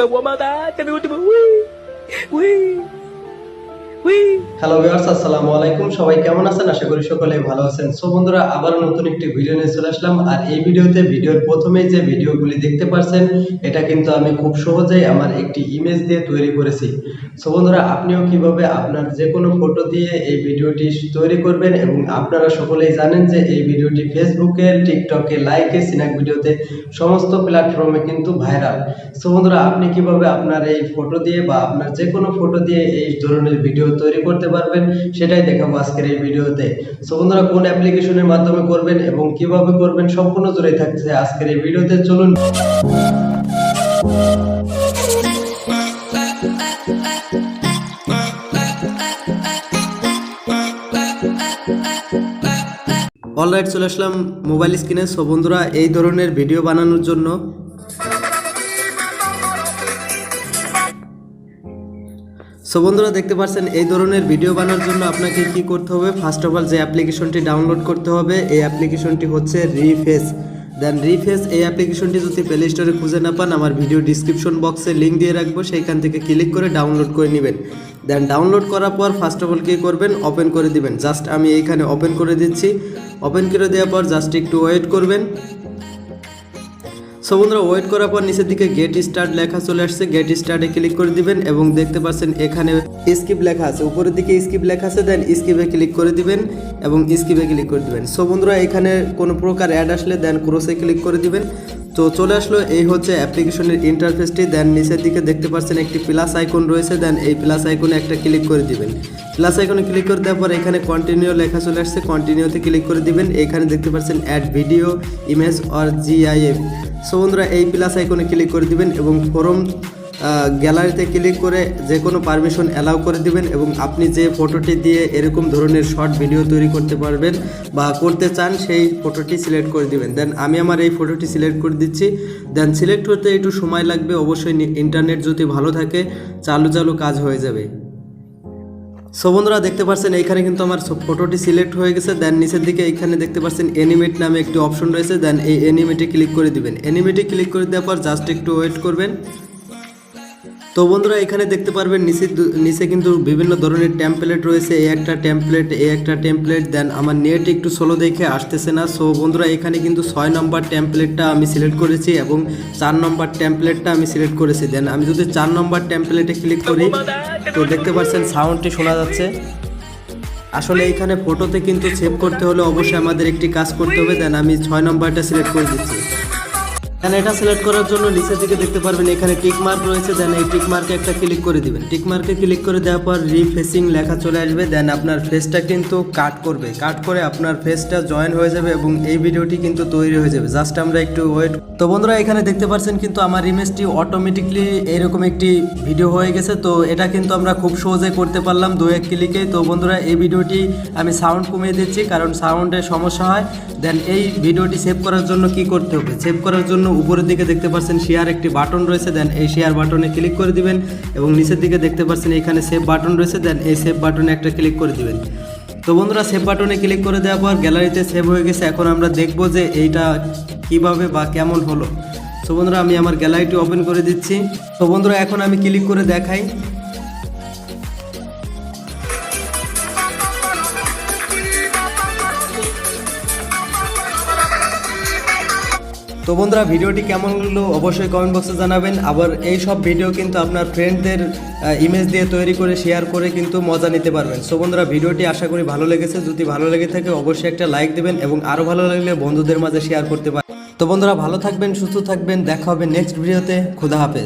gua mata, tiba-tiba wih. Hello viewers, আসসালামু আলাইকুম। সবাই কেমন আছেন? আশা করি সকলেই ভালো আছেন। সো বন্ধুরা, আবার নতুন একটি ভিডিও নিয়ে চলে আসলাম। আর এই ভিডিওর প্রথমেই যে ভিডিওগুলি দেখতে পাচ্ছেন, এটা কিন্তু আমি খুব সহজেই আমার একটি ইমেজ দিয়ে তৈরি করেছি। সো বন্ধুরা, আপনিও কিভাবে আপনার যে কোনো ফটো দিয়ে এই ভিডিওটি তৈরি করবেন, এবং আপনারা সকলেই জানেন যে এই ভিডিওটি ফেসবুকে, টিকটকে, লাইকে, স্ন্যাক ভিডিওতে সমস্ত প্ল্যাটফর্মে কিন্তু ভাইরাল। সো বন্ধুরা, আপনি কিভাবে আপনার এই ফটো দিয়ে বা আপনার যে কোনো ফটো দিয়ে এই ধরনের ভিডিও তৈরি করতে পারবেন, সেটাই দেখাবো আজকের এই ভিডিওতে। সো বন্ধুরা, কোন অ্যাপ্লিকেশনের মাধ্যমে করবেন এবং কিভাবে করবেন সম্পূর্ণ জুড়ে থাকছে আজকের এই ভিডিওতে। চলুন। অলরাইট, চলে আসলাম মোবাইল স্ক্রিনে। সো বন্ধুরা, এই ধরনের ভিডিও বানানোর জন্য বন্ধুরা দেখতে পাচ্ছেন, এই ধরনের ভিডিও বানানোর জন্য আপনাকে কি করতে হবে? ফার্স্ট অফ অল যে অ্যাপ্লিকেশনটি ডাউনলোড করতে হবে, এই অ্যাপ্লিকেশনটি হচ্ছে রিফেস। দেন রিফেস এই অ্যাপ্লিকেশনটি যদি প্লে স্টোরে খুঁজে না পান, আমার ভিডিও ডিসক্রিপশন বক্সে লিঙ্ক দিয়ে রাখবো, সেইখান থেকে ক্লিক করে ডাউনলোড করে নেবেন। দেন ডাউনলোড করার পর ফার্স্ট অফ অল কী করবেন? ওপেন করে দিবেন। জাস্ট আমি এইখানে ওপেন করে দিচ্ছি। ওপেন করে দেওয়ার পর জাস্ট একটু ওয়েট করবেন। সো বন্ধুরা, ওয়েট করার পর নিচের দিকে গেট স্টার্ট লেখা চলে আসছে। গেট স্টার্টে ক্লিক করে দিবেন এবং দেখতে পাচ্ছেন এখানে স্কিপ লেখা আছে, উপরের দিকে স্কিপ লেখা আছে। দেন স্কিপে ক্লিক করে দিবেন এবং স্কিপে ক্লিক করে দিবেন। সো বন্ধুরা, এখানে কোনো প্রকার অ্যাড আসলে দেন ক্রসে ক্লিক করে দিবেন। তো চলে আসলো, এই হচ্ছে অ্যাপ্লিকেশনের ইন্টারফেসটি। দেন নিচের দিকে দেখতে পাচ্ছেন একটি প্লাস আইকন রয়েছে। দেন এই প্লাস আইকনে একটা ক্লিক করে দিবেন। প্লাস আইকনে ক্লিক করে দেওয়ার পর এখানে কন্টিনিউ লেখা চলে আসছে, কন্টিনিউতে ক্লিক করে দিবেন। এখানে দেখতে পাচ্ছেন add video, image or GIF. So বন্ধুরা, এই প্লাস আইকনে ক্লিক করে দিবেন এবং ফরম গ্যালারিতে ক্লিক করে যে কোনো পারমিশন অ্যালাউ করে দিবেন, এবং আপনি যে ফটোটি দিয়ে এরকম ধরনের শর্ট ভিডিও তৈরি করতে পারবেন বা করতে চান, সেই ফটোটি সিলেক্ট করে দিবেন। দেন আমি আমার এই ফটোটি সিলেক্ট করে দিচ্ছি। দেন সিলেক্ট করতে একটু সময় লাগবে, অবশ্যই ইন্টারনেট যদি ভালো থাকে চালু কাজ হয়ে যাবে। সো বন্ধুরা, দেখতে পাচ্ছেন এইখানে কিন্তু আমার ফটোটি সিলেক্ট হয়ে গেছে। দেন নিচের দিকে এইখানে দেখতে পাচ্ছেন অ্যানিমেট নামে একটি অপশন রয়েছে। দেন এই অ্যানিমেটে ক্লিক করে দিবেন। অ্যানিমেটে ক্লিক করে দেওয়ার পর জাস্ট একটু ওয়েট করবেন। তো বন্ধুরা, এখানে দেখতে পারবেন নিচে কিন্তু বিভিন্ন ধরনের টেমপ্লেট রয়েছে। এই একটা টেমপ্লেট। দেন আমার নেট একটু স্লো দেখে আসতেছে না। সো বন্ধুরা, এখানে কিন্তু 6 নম্বর টেমপ্লেটটা আমি সিলেক্ট করেছি এবং 4 নম্বর টেমপ্লেটটা আমি সিলেক্ট করেছি। দেন আমি যদি 4 নম্বর টেমপ্লেটে ক্লিক করি, তো দেখতে পাচ্ছেন সাউন্ডটি শোনা যাচ্ছে। আসলে এইখানে ফটোতে কিন্তু সেভ করতে হলে অবশ্যই আমাদের একটি কাজ করতে হবে। দেন আমি 6 নম্বরটা সিলেক্ট করে দিচ্ছি। দেন এটা সিলেক্ট করার জন্য নিচের দিকে দেখতে পারবেন এখানে টিক মার্ক রয়েছে। দেন এই টিক মার্কে একটা ক্লিক করে দিবেন। টিক মার্কে ক্লিক করে দেওয়ার পর রিফেসিং লেখা চলে আসবে। দেন আপনার ফেসটা কিন্তু কাট করে আপনার ফেসটা জয়েন হয়ে যাবে এবং এই ভিডিওটি কিন্তু তৈরি হয়ে যাবে। জাস্ট আমরা একটু ওয়েট। তো বন্ধুরা, এখানে দেখতে পাচ্ছেন কিন্তু আমার ইমেজটি অটোমেটিকলি এরকম একটি ভিডিও হয়ে গেছে। তো এটা কিন্তু আমরা খুব সহজে করতে পারলাম 2-1 ক্লিকে। তো বন্ধুরা, এই ভিডিওটি আমি সাউন্ড কমিয়ে দিচ্ছি, কারণ সাউন্ডের সমস্যা হয়। দেন এই ভিডিওটি সেভ করার জন্য কি করতে হবে? সেভ করার জন্য উপরের দিকে দেখতে পাচ্ছেন শেয়ার একটি বাটন রয়েছে। দেন এই শেয়ার বাটনে ক্লিক করে দিবেন এবং নিচের দিকে দেখতে পাচ্ছেন এখানে সেভ বাটন রয়েছে। দেন এই সেভ বাটনে একটা ক্লিক করে দিবেন। তো বন্ধুরা, সেভ বাটনে ক্লিক করে দেওয়ার পর গ্যালারিতে সেভ হয়ে গেছে। এখন আমরা দেখব যে এইটা কিভাবে বা কেমন হলো। তো বন্ধুরা, আমি আমার গ্যালারিটি ওপেন করে দিচ্ছি। তো বন্ধুরা, এখন আমি ক্লিক করে দেখাই। তো বন্ধুরা, ভিডিওটি কেমন লাগলো অবশ্যই কমেন্ট বক্সে জানাবেন। আবার এই সব ভিডিও কিন্তু আপনার ফ্রেন্ডদের ইমেজ দিয়ে তৈরি করে শেয়ার করে কিন্তু মজা নিতে পারবেন। সো বন্ধুরা, ভিডিওটি আশা করি ভালো লেগেছে। যদি ভালো লেগে থাকে অবশ্যই একটা লাইক দেবেন এবং আরও ভালো লাগলে বন্ধুদের মাঝে শেয়ার করতে পারেন। তো বন্ধুরা, ভালো থাকবেন, সুস্থ থাকবেন। দেখা হবে নেক্সট ভিডিওতে। খুদা হাফেজ।